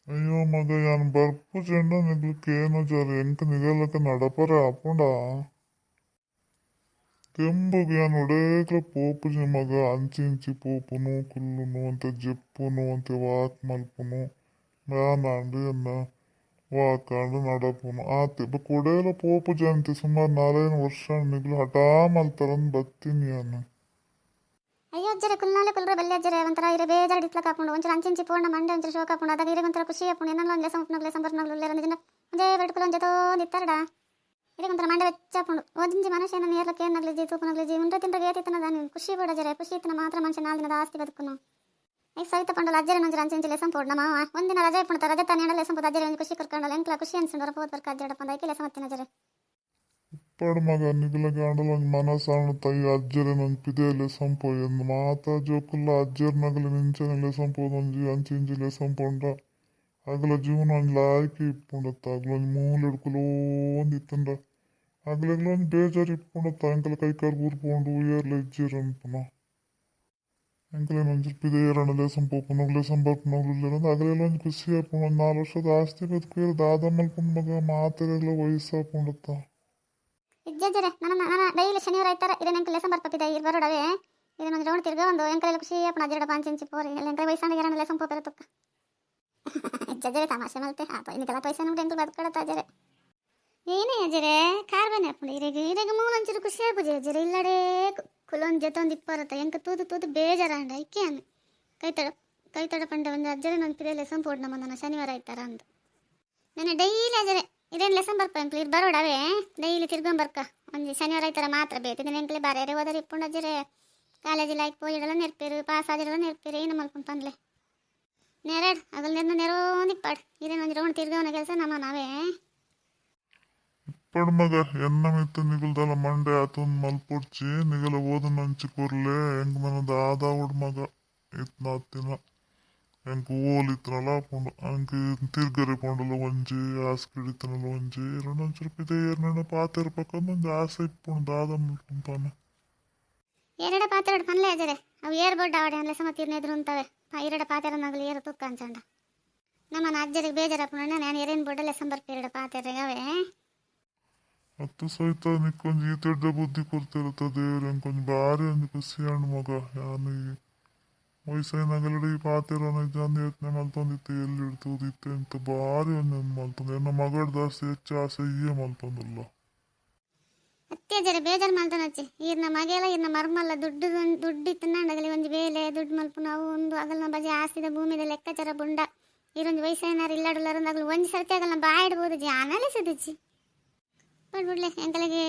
ಅಯ್ಯೋ ಮಗ ಯಾನ್ ಬರ್ಪು ಜೆಂಡ ನಿಗ್ಲಿಕ್ಕೆ ಏನೋ ಜರ ಎಂಕ ನಿಗಲಕ ನಡಪರ ಆಪುಂಡ ಕೆಂಬುಗೆ ಯಾನ್ ಒಡೇಕ್ಲ ಪೋಪುಜಿ ಮಗ ಅಂಚಿ ಇಂಚಿ ಪೋಪುನು ಕುಲ್ಲುನು ಅಂತ ಜೆಪ್ಪುನು ಅಂತ ವಾಕ್ ಮಲ್ಪುನು ಮ್ಯಾನಾಂಡು ಎನ್ನ ವಾಕಾಂಡು ನಡಪುನು ಆತೆ ಕೊಡೇಲ ಪೋಪುಜಿ ಅಂತೆ ಸುಮಾರು 4 ವರ್ಷ ನಿಗ್ಲು ಹಠಾ ಮಲ್ತಾರಂದ್ ಬತ್ತೀನಿ ನಾನು. ಅಯ್ಯೋ ಅಜ್ಜರೆ ಕುಲ್ನಾಲೆ ಕುಲ್ರೆ ಬಲ್ಲೆ ಅಜ್ಜರೆ ಒಂಥರ ಇರೆ ಬೇಜಾರು ಇಟ್ಲಕ್ ಹಾಕೊಂಡು ಒಂಚೂರು ಅಂಚಿಂಚಿ ಪೂರ್ಣ ಮಂಡೆ ಒಂಚೂರು ಶೋಕ ಹಾಕೊಂಡು ಅದಾಗ ಇರೆ ಒಂಥರ ಖುಷಿ ಹಾಕೊಂಡು ಏನಲ್ಲ ಒಂದು ಲೆಸಂ ಬರ್ನಗ್ಲು ಒಂದಿನ ಒಂದೇ ಬಡ್ಕುಲು ಒಂದೇ ನಿತ್ತಾರಡ ಇರೆ ಒಂಥರ ಮಂಡೆ ಬೆಚ್ಚ ಹಾಕೊಂಡು ಓದಿಂಜಿ ಮನುಷ್ಯ ನಾನು ಏರ್ಲಕ್ಕೆ ಏನಾಗ್ಲಿಜಿ ತೂಪನಾಗ್ಲಿಜಿ ಉಂಡ್ರೆ ತಿಂದ್ರೆ ಏತಿತ್ತನ ನಾನು ಖುಷಿ ಬೇಡ ಜರೆ ಖುಷಿ ಇತ್ತನ ಮಾತ್ರ ಮನುಷ್ಯ 4 ದಿನದ ಆಸ್ತಿ ಬದುಕುನು ಈಗ ಸವಿತ ಪಂಡಲ ಅಜ್ಜರೆ ಒಂಚೂರು ಅಂಚಿಂಚಿ ಲೆಸಂ ಪೋಡ್ ನಮ್ಮ ಒಂದಿನ ರಜೆ ಪುಣ್ತ ರಜೆ ತಾನೇ ಲೆಸಂ ಪೋದು ಅಜ್ಜರೆ ಒಂದು ಖುಷಿ ಕರ್ಕೊಂಡಲ್ಲ ಎಂಕ್ಲ ಖುಷಿ ಅನ್ಸು ಬರಪೋದು ಬರ್ಕ ಅಜ್ಜಡಪ್ಪ ಅಂದ ಲೆಸಂ ಹತ್ತಿನ ಜರೆ ಇಪ್ಪಡು ಮಗ ನಿಗ್ಲಗೆ ಆಂಡಲ ಒಂದು ಮನಸ್ಸಾಣ ತಾಯಿ ಅಜ್ಜರೆ ನಂಗೆ ಪಿದೆಯಲ್ಲೇ ಸಂಪೋಯಂದು ಮಾತಾ ಜೋಕುಲ್ಲ ಅಜ್ಜರ್ ನಗಲು ನಿಂಚನೆಲ್ಲೇ ಸಂಪೋದೊಂಜಿ ಅಂಚಿ ಇಂಚಿಲೇ ಸಂಪೊಂಡ ಅಗಲ ಜೀವನ ಒಂದು ಲಾಯ್ಕಿ ಇಪ್ಪುಂಡತ್ತ ಅಗ್ಲೊಂದು ಮೂಲೆಡ್ಕುಲೋ ಒಂದು ಇತ್ತಂಡ ಅಗ್ಲಗ್ಲೊಂದು ಬೇಜಾರು ಇಪ್ಪುಂಡತ್ತ ಅಂಕಲ ಕೈಕಾರು ಊರ್ಪೊಂಡು ಏರ್ಲ ಇಜ್ಜಿರ ಅನ್ಪುನ ಎಂಕಲೇನು ಒಂಚೂರು ಪಿದೆ ಏರಣಲೆ ಸಂಪೋಪುನಗ್ಲೆ ಸಂಬರ್ಪುನಗ್ಲು ಅಗಲೆಲ್ಲ ಒಂದು ಖುಷಿ ಹಾಪುಂಡು ಒಂದು 4 ವರ್ಷದ ಆಸ್ತಿ ಬದುಕು ದಾದ ಮಲ್ಪುಂಡು ಮಗ ಮಾತೆರೆಗ್ಲ ವಯಸ್ಸಾಪುಂಡತ್ತ ಇಜ್ಜಜ್ಜರೆ ನನ್ನ ಡೈಲಿ ಶನಿವಾರ ಆಯ್ತಾರ ಇದೇನು ಎಂಕಲ್ ಲೆಸಂ ಬರ್ಪತ್ತಿದೆ ಇಲ್ಲಿ ಬರೋಡವೇ ಇದನ್ನೊಂದು ರೌಂಡ್ ತಿರ್ಗ ಒಂದು ಎಂಕಲೆಲ್ಲ ಖುಷಿ ಹಾಪುಣ ಅಜ್ಜಡಪ್ಪ ಅಂಚಿಂಚಿ ಪೋರಿ ಎಲ್ಲ ಎಂಕಲೆ ವಯಸ್ಸಾಂಡ ಎರಡನೇ ಲೆಸಂ ಪೋಪೆರ ತುಕ್ಕ ಇಜ್ಜಜ್ಜರೆ ತಮಾಷೆ ಮಲ್ತೆ ಆತ ಇನ್ನಿಗೆಲ್ಲ ಪೈಸೆ ನೋಡಿ ಎಂಕಲ್ ಬದುಕಡತ್ತ ಅಜ್ಜರೆ ಏನೇ ಅಜ್ಜರೆ ಕಾರ್ ಬನ್ನಿ ಹಾಪುಂಡು ಇರೆಗೆ ಮೂಲ ಒಂಚೂರು ಖುಷಿ ಹಾಪುಜಿ ಅಜ್ಜರೆ ಇಲ್ಲಡೆ ಕುಲೊಂದು ಜೊತೆ ಒಂದು ಇಪ್ಪರತ್ತ ಎಂಕ ತೂದು ಬೇಜಾರಂಡ ಇಕ್ಕೆ ಅನ್ನು ಕೈತಡ ಪಂಡ ಒಂದು ಅಜ್ಜರೆ ನನ್ನ ಪಿದೆ ಲೆಸಂ ಪೋಡ್ ನಮ್ಮ ನನ್ನ ಶನಿವಾರ ಆಯ್ತಾರ ಅಂತ ನನ್ನ ಡೈಲಿ ಅಜ್ಜರೆ ಇದೇನು ಲೆಸನ್ ಬರ್ಪ ಎಂಕ್ಲಿ ಇದು ಬರೋಡವೇ ಡೈಲಿ ತಿರ್ಗೊಂಬರ್ಕ ಒಂದು ಶನಿವಾರ ಆಯ್ತಾರ ಮಾತ್ರ ಬೇತಿದ್ದೇನೆ ಎಂಕ್ಲಿ ಬಾರೆ ಹೋದರೆ ಇಪ್ಪುಂಡು ಅಜ್ಜರೆ ಕಾಲೇಜಿಲ್ಲ ಆಯ್ತು ಪೋಯಿಡಲ್ಲ ನೆರ್ಪೇರು ಪಾಸ್ ಆಗಿರಲ್ಲ ನೆರ್ಪೇರು ಏನು ಮಲ್ಕೊಂಡು ಪಂದ್ಲೆ ನೆರಡು ಅಗಲ್ ನೆರೋಂದು ಇಪ್ಪಾಡು ಇದೇನು ಒಂದು ರೌಂಡ್ ತಿರ್ಗವನ ಕೆಲಸ ನಾವೇ ಇಪ್ಪಡು ಮಗ ಎನ್ನ ಮಿತ್ತು ನಿಗುಲ್ದಲ್ಲ ಮಂಡೆ ಆತೊಂದು ಮಲ್ಪೊಡ್ಚಿ ನಿಗಲ ಓದು ನಂಚಿ ಕೊರ್ಲೆ ಹೆಂಗ್ ಮನದ ಆದಾವುಡ್ ಮಗ ಇತ್ನ ಹತ್ತಿನ ಎಂಕ್ ಓಲಿತ್ತನಲ್ಲ ಪುಂಡು ಅಂಕ್ ತಿರ್ಗರೆ ಪೊಂಡಲ ಒಂಜಿ ಆಸ್ಕಿಡಿತನಲ ಒಂಜಿ ಎರಡೊಂಚೂರು ಪಿದೆ ಏರ್ನ ಪಾತೆರ ಪಕ್ಕದ ಒಂಜಿ ಆಸೆ ಇಪ್ಪುಂಡು ದಾದ ಮಲ್ಪುಂಪಾನ ಎರಡ ಪಾತ್ರೆ ಪನ್ಲೆ ಅಜ್ಜರೆ ಅವು ಏರ್ ಬೊಡ್ಡ ಆವಡೆ ಅನ್ಲೆ ಸಮ ತೀರ್ನೆದ್ರು ಅಂತವೆ ಎರಡ ಪಾತ್ರೆ ನಗಲು ಏರು ತುಕ್ಕ ಅಂಚಂಡ ನಮ್ಮನ ಅಜ್ಜರಿಗೆ ಬೇಜಾರಪ್ಪನ ನಾನು ಎರೇನು ಬೊಡ್ಡ ಲೆಸಂ ಬರ್ಪಿ ಎರಡ ಪಾತ್ರೆ ಅವೇ ಹತ್ತು ಸಹಿತ ನಿಕ್ಕೊಂಜಿ ಈತೆಡ್ಡ ಬುದ್ಧಿ ಕೊಡ್ತಿರುತ್ತ ದೇವ್ರು ಎಂಕೊಂಜಿ ಭಾರಿ ಒಂಜಿ ಖುಷಿ ಹಣ್ಣು ಮಗ ಯಾನು ವಯಸ್ಸೈನಾಗಲಡಿ ಈ ಪಾತೆರೋನ ಜನ ಯೋಚನೆ ಮಲ್ತೊಂದಿತ್ತು ಎಲ್ಲಿ ಇಡ್ತೋದಿತ್ತೆ ಅಂತ ಭಾರಿ ಒಂದೊಂದು ಮಲ್ತೊಂದು ಎನ್ನ ಮಗಡ್ ಜಾಸ್ತಿ ಹೆಚ್ಚು ಆಸೆ ಈಯೇ ಮಲ್ತೊಂದಲ್ಲ ಅತ್ಯಜರೆ ಬೇಜಾರು ಮಲ್ತನಚ್ಚಿ ಈರ್ನ ಮಗೆಲ್ಲ ಈರ್ನ ಮರ್ಮಲ್ಲ ದುಡ್ಡು ಇತ್ತಂಡಗಲಿ ಒಂಜಿ ಬೇಲೆ ದುಡ್ಡು ಮಲ್ಪು ನಾವು ಒಂದು ಆಗಲ್ನ ಬಜೆ ಆಸ್ತಿದ ಭೂಮಿದ ಲೆಕ್ಕಾಚಾರ ಬುಂಡ ಈರೊಂದು ವಯಸ್ಸೈನಾರು ಇಲ್ಲಾಡುಲಾರಂದಾಗಲು ಒಂಜಿ ಸರ್ತಿ ಆಗಲ್ಲ ಬಾಯಿಡ್ಬೋದು ಜಿ ಆನಲೆ ಸಿದಿಚ್ಚಿ ಬಿಡ್ಬಿಡ್ಲೆ ಎಂಕಲಿಗೆ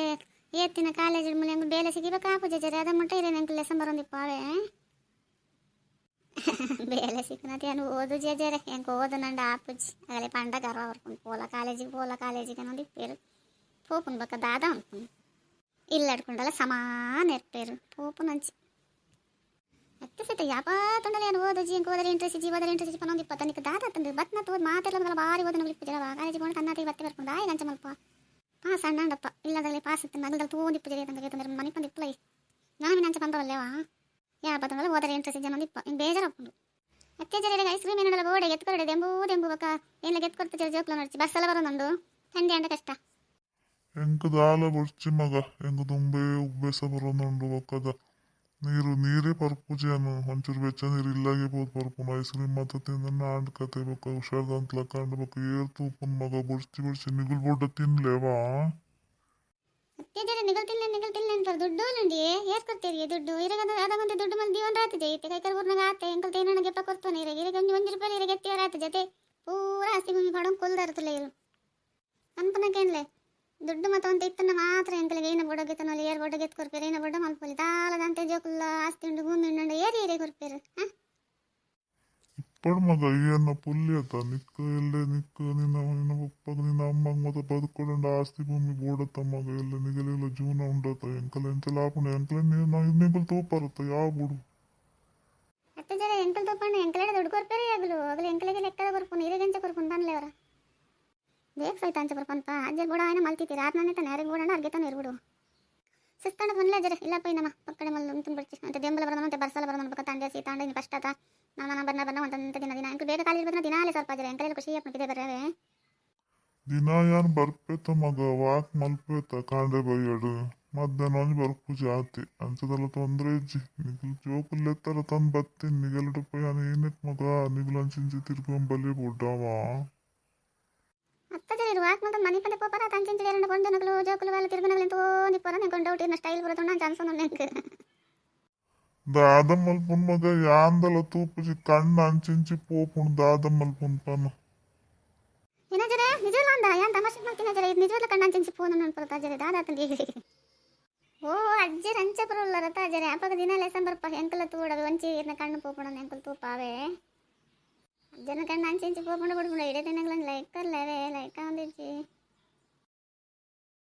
ಏತ್ತಿನ ಕಾಲೇಜ್ ಮೂಲೆ ಹೆಂಗೆ ಬೇಲೆ ಸಿಗಿಬೇಕು ಆಪುಜರೆ ಅದ ಮಟ್ಟ ಇರೇನು ಎಂಕಲ್ ಲೆಸನ್ ಬರೋಂದಿಪ್ಪ ಅವೇ ಬೇಲೆ ಸಿಕ್ಕನತಿ ಅನು ಓದು ಜೇಜರೆ ಹೆಂಗೆ ಓದು ನಂಡ ಆಪುಜಿ ಆಗಲೇ ಪಂಡ ಗರ್ವ ಬರ್ಕೊಂಡು ಪೋಲ ಕಾಲೇಜಿಗೆ ಅನ್ನೋದು ಇಪ್ಪೇರು ಪೋಪುನ್ ಬಕ್ಕ ದಾದ ಅನ್ಕೊಂಡು ಇಲ್ಲಾಡ್ಕೊಂಡಲ್ಲ ಸಮಾನ ಇರ್ಪೇರು ಪೋಪುನ್ ಹಂಚಿ ಮತ್ತೆ ಸಹಿತ ಯಾಪ ತೊಂಡಲೆ ಏನು ಓದಜಿ ಹೆಂಗೆ ಓದರಿ ಇಂಟ್ರೆಸ್ಟ್ ಜೀವದಲ್ಲಿ ಇಂಟ್ರೆಸ್ಟ್ ಪನ್ನೊಂದು ಇಪ್ಪತ್ತನಿಕ್ಕೆ ದಾದ ತಂದು ಬತ್ನ ತೋದು ಮಾತೆಲ್ಲ ಭಾರಿ ಓದ ನಗಲಿಪ್ಪು ಜರ ಕಾಲೇಜಿಗೆ ಕೊಂಡು ಕನ್ನಾತಿಗೆ ಬತ್ತೆ ಬರ್ಕೊಂಡು ಆಯ್ ಗಂಚ ಮಲ್ಪ ಪಾಸ್ ಅಣ್ಣಂಡಪ್ಪ ಇಲ್ಲದಾಗಲಿ ಪಾಸ್ ಇತ್ತು ನಗದಲ್ಲಿ ತೋಂದಿಪ್ಪು ಜರಿ ತಂದ್ರೆ ತಂದ್ರೆ ಮನೆ ಬಂದು ಇಪ್ಪಲೈ ನಾನು ನಂಚ ಬಂದವಲ್ಲೇವಾ ಯಾ ಬತ್ತಂದ್ರೆ ಓದರಿ ಇಂಟ್ರೆಸ್ಟ್ ಜನ ಇಪ್ಪ ಹಿಂಗೆ ಬೇಜಾರಪ್ಕೊಂಡು ಮತ್ತೆ ಜರ ಐಸ್ ಕ್ರೀಮ್ ಏನಲ್ಲ ಗೋಡೆ ಎತ್ಕೊಡೆ ದೆಂಬು ಬಕ್ಕ ಏನೆಲ್ಲ ಎತ್ಕೊಡ್ತಾ ಜರ ಜೋಕ್ಲ ನೋಡ್ತಿ ಬಸ್ ಎಲ್ಲ ಬರೋದೊಂದು ತಂದೆ ಅಂಡ ಕಷ್ಟ ಎಂಕ್ ದಾಲ ಬೊಡ್ಚಿ ಮಗ ಎಂಕ್ ದುಂಬೆ ಉಬ್ಬೆಸ ಬರೋನುಂಡು ಒಕ್ಕದ ನೀರೇ ಪರ್ಪುಜಿಯನು ಒಂಚೂರು ಬೆಚ್ಚ ನೀರು ಇಲ್ಲಾಗೆ ಬೋದು ಪರ್ಪುನು ಐಸ್ ಕ್ರೀಮ್ ಮಾತ ತಿಂದ ಆಂಡ್ ಕತೆ ಬಕ್ಕ ಹುಷಾರ್ದಂತ ಲಕ್ಕಂಡು ಬಕ್ಕ ಏರ್ ತೂಪುನ್ ಮಗ ಬೊಡ್ಚಿ ನಿಗುಲ್ ಬೊಡ್ಡ ತಿನ್ಲೇವಾ ಮತ್ತೆ ಜರ ನಿಗಲ್ತಿಲ್ಲ ಅಂತ ದುಡ್ಡು ನಂಡಿ ಏರ್ಕೊಡ್ತೀರಿ ದುಡ್ಡು ಇರಗದ ಅದಂತ ದುಡ್ಡು ಮಂದಿ ದೀವನ್ ರಾತ್ ಜೈತೆ ಕೈ ಕರ್ಬೂರ್ನಾಗ ಆತೆ ಎಂಕಲ್ ತೇನ ಗೆಪ್ಪ ಕೊಡ್ತಾನೆ ಇರಗೆ ಒಂದು ರೂಪಾಯಿ ಇರಗೆ ಎತ್ತಿ ರಾತ್ ಜೊತೆ ಪೂರ ಆಸ್ತಿ ಭೂಮಿ ಕೊಡೋಂಗೆ ಕುಲ್ದಾರ್ತಲ್ಲ ಇರು ಅನ್ಪನಕೇನ್ಲೆ ದುಡ್ಡು ಮತ್ತೊಂದು ಇತ್ತನ್ನ ಮಾತ್ರ ಎಂಕಲಿಗೆ ಏನ ಬೊಡಗೆತನಲ್ಲಿ ಏರ್ ಬೊಡಗೆತ್ ಕೊರ್ಪೇರು ಏನ ಬೊಡ್ಡ ಮಲ್ಪೊಲಿ ತಾಲದಂತೆ ಜೋಕುಲ್ಲ ಆಸ್ತಿ ಉಂಡು ಭೂಮಿ ಉಂಡು ಏರಿ ಕೊರ್ಪೇರು ಇಪ್ಪಡು ಮಗ ಏನ ಪುಲ್ಲಿ ಅತ್ತ ನಿಕ್ಕ ಎಲ್ಲೇ ನಿಕ್ಕ ನಿನ್ನ ಒಪ್ಪಗ ನಿನ್ನ ಅಮ್ಮಂಗ ಮತ ಬದುಕೊಡ ಆಸ್ತಿ ಭೂಮಿ ಬೋಡತ್ತ ಮಗ ಎಲ್ಲ ನಿಗಲೆಲ್ಲ ಜೀವನ ಉಂಡತ್ತ ಎಂಕಲ ಎಂಚಲ ಆಪುಂಡ ಎಂಕಲ ನಿಗಲ್ ತೋಪಾರತ್ತ ಯಾವ ಬುಡು ಅತ್ತ ಜರ ಎಂಕಲ್ ತೋಪಣ್ಣ ಎಂಕಲೆಡ ದುಡ್ಡು ಕೊರ್ಪೇರು ಆಗಲು ಎಂಕಲಿಗೆ ಲೆಕ್ಕದ ಕೊರ್ಪುನು ಇರಗೆಂಚ ಕೊರ್ಪುನು ತಾನ್ಲೆ ಅವರ ದೇਖ ಸಹಿತ ಅಂಚ ಬರ್ಪಂತ ಅಜ್ಜ ಬೋಡ ಆಯ್ನ ಮಲ್ತಿತ್ತೀರಿ ಆತ್ ನಾನೇ ತಾನೆ ಯಾರಿಗೆ ಬೋಡಣ್ಣ ಅರ್ಗೆ ತಾನೆ ಇರ್ಬಿಡು ಸಿಸ್ತಣ್ಣ ಬಂದ್ಲೆ ಅಜ್ಜರೆ ಇಲ್ಲಪ್ಪ ನಮ್ಮ ಪಕ್ಕಡೆ ಮಲ್ಲು ಉಂಟು ಬಿಡ್ತಿ ಅಂತ ದೆಂಬಲ ಬರೋದಂತೆ ಬರ್ಸಲ ಬರೋದು ಪಕ್ಕ ತಂಡೆ ಸೀತಾಂಡೆ ಫಸ್ಟ್ ಆತ ನಾನು ಬನ್ನ ಒಂದಂತ ದಿನ ಎಂಕಲ್ ಬೇಗ ಖಾಲಿ ಇರ್ಬೋದನ್ನ ದಿನಾಲೇ ಸ್ವಲ್ಪ ಅಜ್ಜರ ಎಂಕಲೆಲ್ಲ ಖುಷಿ ಅಪ್ಪನಿದೆ ಬರವೆ ದಿನ ಏನ್ ಬರ್ಪೇತ ಮಗ ವಾಕ್ ಮಲ್ಪೇತ ಕಾಂಡೆ ಬೈಯಡು ಮಧ್ಯಾಹ್ನ ಒಂಜಿ ಬರ್ಪು ಜಾತಿ ಅಂಚದಲ್ಲ ತೊಂದ್ರೆ ಇಜ್ಜಿ ನಿಗಲ್ ಜೋಕುಲೆತ್ತರ ತಂದು ಬತ್ತೀನಿ ನಿಗಲ್ಡು ಪೋಯಿ ಏನಕ್ಕೆ ಮಗ ನಿಗಲ್ ಅಂಚಿಂಚಿ ತಿರ್ಕೊಂಡ್ ಬಲಿ ಬುಡ್ಡವ ಅತ್ತ ಜರಿ ವಾಕ್ ಮಲ್ತ ಮನಿ ಪಂದೆ ಪೋಪರ ತಂಚಿಂಚಿ ಎರಡು ಕೊಂಡು ನಗಲು ಜೋಕುಲು ವಾಲ ತಿರುಗುನಗಲು ತೋಂದಿ ಪೊರ ನೆಂಕೊಂಡು ಡೌಟ್ ಇನ್ನ ಸ್ಟೈಲ್ ಬರೋದು ನಾನು ಚಾನ್ಸನ್ನು ನೆಂಕ್ దాదం మల్పున్ మగ యాందల తూపుచి కಣ್ಣ అంచించి పోపును దాదం మల్పున్ పను ಏನ ಜರೆ ನಿಜವಲ್ಲ ಅಂದ ಯಾನ್ ತಮಾಷೆ ಮಾಡ್ತೀನಿ ಜರೆ ಇದು ನಿಜವಲ್ಲ ಕಣ್ಣ ಅಂಚಿಂಚಿ ಫೋನ್ ಅನ್ಕೊಳ್ತಾ ಜರೆ ದಾದಾ ತಂದಿ ಓ ಅಜ್ಜಿ ರಂಚೆ ಬರೋಲ್ಲ ರತ ಜರೆ ಅಪ್ಪಗ ದಿನ ಲೆಸನ್ ಬರ್ಪ ಎಂಕಲ ತೂಡದು ಒಂಚಿ ಇರ್ನ ಕಣ್ಣು ಪೋಪಣ ಎಂಕಲ್ ತೂಪಾವೆ ಅಜ್ಜನ ಕಣ್ಣ ಅಂಚಿಂಚಿ ಪೋಪಣ ಬಿಡ್ಬಿಡ ಇಡೇ ದಿನಗಳನ್ನ ಲೈಕರ್ಲೇವೆ ಲೈಕ ಒಂದಿರ್ಚಿ